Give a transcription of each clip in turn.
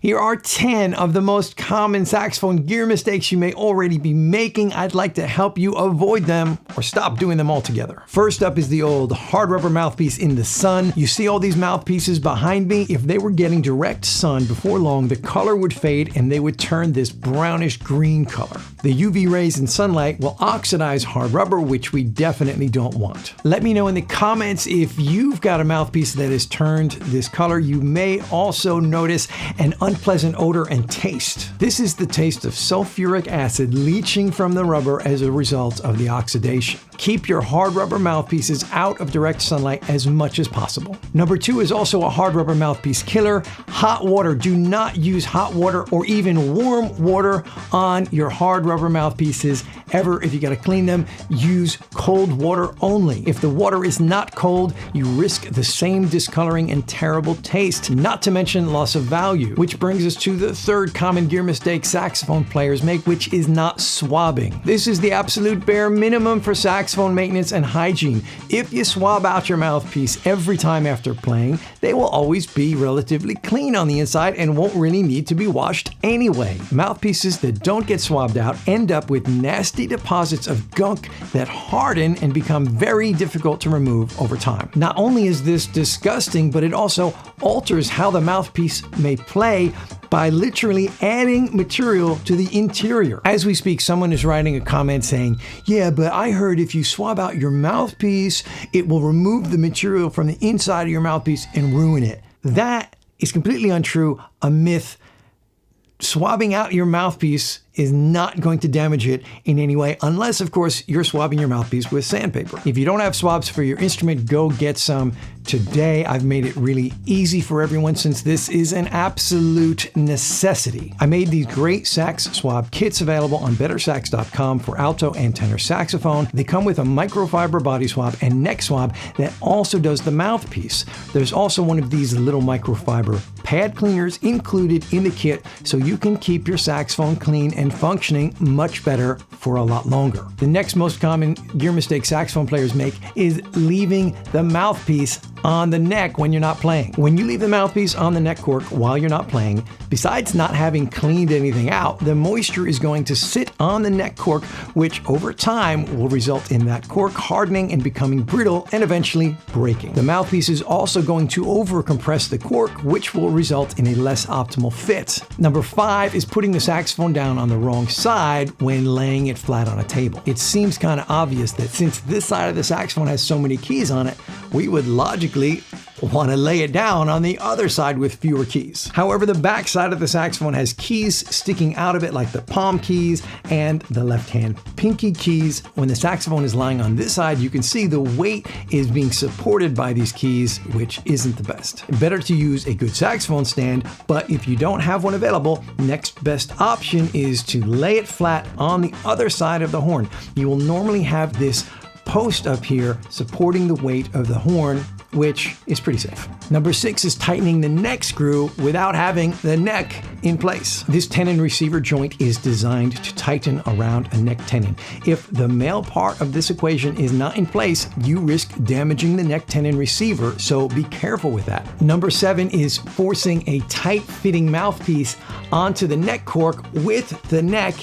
Here are 10 of the most common saxophone gear mistakes you may already be making. I'd like to help you avoid them or stop doing them altogether. First up is the old hard rubber mouthpiece in the sun. You see all these mouthpieces behind me? If they were getting direct sun, before long the color would fade and they would turn this brownish green color. The UV rays and sunlight will oxidize hard rubber, which we definitely don't want. Let me know in the comments if you've got a mouthpiece that has turned this color. You may also notice an unpleasant odor and taste. This is the taste of sulfuric acid leaching from the rubber as a result of the oxidation. Keep your hard rubber mouthpieces out of direct sunlight as much as possible. Number 2 is also a hard rubber mouthpiece killer: hot water. Do not use hot water or even warm water on your hard rubber mouthpieces ever. If you gotta clean them, use cold water only. If the water is not cold, you risk the same discoloring and terrible taste, not to mention loss of value. Which brings us to the third common gear mistake saxophone players make, which is not swabbing. This is the absolute bare minimum for saxophone maintenance and hygiene. If you swab out your mouthpiece every time after playing, they will always be relatively clean on the inside and won't really need to be washed anyway. Mouthpieces that don't get swabbed out end up with nasty deposits of gunk that harden and become very difficult to remove over time. Not only is this disgusting, but it also alters how the mouthpiece may play by literally adding material to the interior. As we speak, someone is writing a comment saying, "Yeah, but I heard if you swab out your mouthpiece, it will remove the material from the inside of your mouthpiece and ruin it." That is completely untrue, a myth. Swabbing out your mouthpiece is not going to damage it in any way, unless, of course, you're swabbing your mouthpiece with sandpaper. If you don't have swabs for your instrument, go get some today. I've made it really easy for everyone since this is an absolute necessity. I made these great sax swab kits available on BetterSax.com for alto and tenor saxophone. They come with a microfiber body swab and neck swab that also does the mouthpiece. There's also one of these little microfiber pad cleaners included in the kit, so you can keep your saxophone clean and functioning much better for a lot longer. The next most common gear mistake saxophone players make is leaving the mouthpiece on the neck when you're not playing. When you leave the mouthpiece on the neck cork while you're not playing, besides not having cleaned anything out, the moisture is going to sit on the neck cork, which over time will result in that cork hardening and becoming brittle and eventually breaking. The mouthpiece is also going to overcompress the cork, which will result in a less optimal fit. Number 5 is putting the saxophone down on the wrong side when laying it flat on a table. It seems kind of obvious that since this side of the saxophone has so many keys on it, we would logically want to lay it down on the other side with fewer keys. However, the back side of the saxophone has keys sticking out of it, like the palm keys and the left hand pinky keys. When the saxophone is lying on this side, you can see the weight is being supported by these keys, which isn't the best. Better to use a good saxophone stand, but if you don't have one available, next best option is to lay it flat on the other side of the horn. You will normally have this post up here supporting the weight of the horn, which is pretty safe. Number 6 is tightening the neck screw without having the neck in place. This tenon receiver joint is designed to tighten around a neck tenon. If the male part of this equation is not in place, you risk damaging the neck tenon receiver, so be careful with that. Number 7 is forcing a tight-fitting mouthpiece onto the neck cork with the neck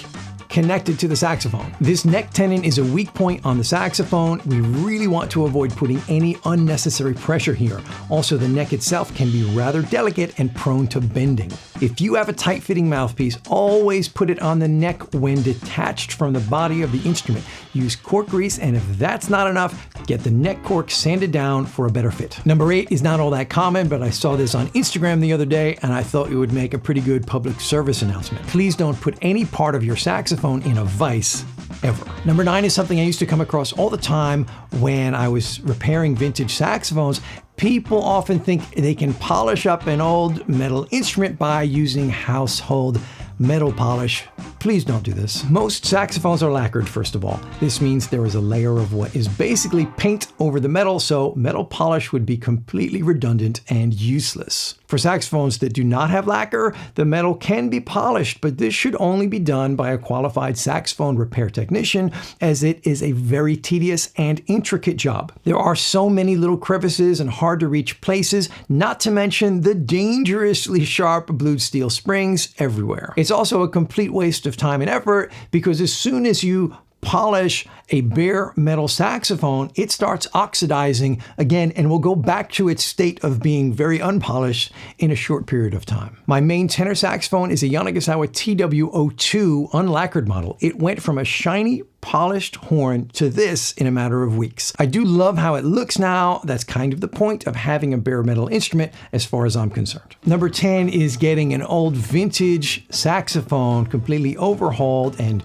connected to the saxophone. This neck tenon is a weak point on the saxophone. We really want to avoid putting any unnecessary pressure here. Also, the neck itself can be rather delicate and prone to bending. If you have a tight-fitting mouthpiece, always put it on the neck when detached from the body of the instrument. Use cork grease, and if that's not enough, get the neck cork sanded down for a better fit. Number 8 is not all that common, but I saw this on Instagram the other day, and I thought it would make a pretty good public service announcement. Please don't put any part of your saxophone in a vise ever. Number 9 is something I used to come across all the time when I was repairing vintage saxophones. People often think they can polish up an old metal instrument by using household metal polish. Please don't do this. Most saxophones are lacquered, first of all. This means there is a layer of what is basically paint over the metal, so metal polish would be completely redundant and useless. For For saxophones that do not have lacquer, the metal can be polished, but this should only be done by a qualified saxophone repair technician, as it is a very tedious and intricate job. There are so many little crevices and hard to reach places, not to mention the dangerously sharp blued steel springs everywhere. It's also a complete waste of time and effort, because as soon as you polish a bare metal saxophone, it starts oxidizing again and will go back to its state of being very unpolished in a short period of time. My main tenor saxophone is a Yanagisawa TW02 unlacquered model. It went from a shiny, polished horn to this in a matter of weeks. I do love how it looks now. That's kind of the point of having a bare metal instrument as far as I'm concerned. Number 10 is getting an old vintage saxophone completely overhauled and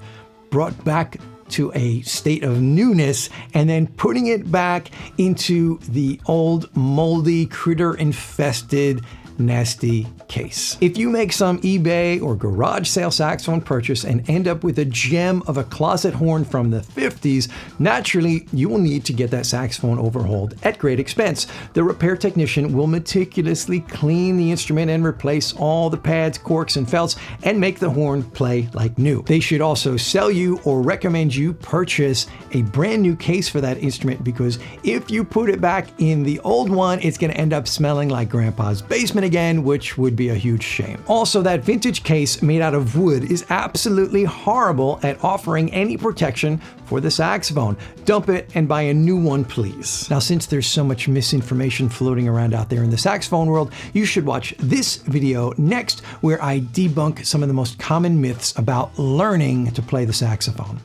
brought back to a state of newness, and then putting it back into the old, moldy, critter-infested, nasty case. If you make some eBay or garage sale saxophone purchase and end up with a gem of a closet horn from the 50s, naturally you will need to get that saxophone overhauled at great expense. The repair technician will meticulously clean the instrument and replace all the pads, corks, and felts and make the horn play like new. They should also sell you or recommend you purchase a brand new case for that instrument, because if you put it back in the old one, it's going to end up smelling like Grandpa's basement again, which would be a huge shame. Also, that vintage case made out of wood is absolutely horrible at offering any protection for the saxophone. Dump it and buy a new one, please. Now, since there's so much misinformation floating around out there in the saxophone world, you should watch this video next, where I debunk some of the most common myths about learning to play the saxophone.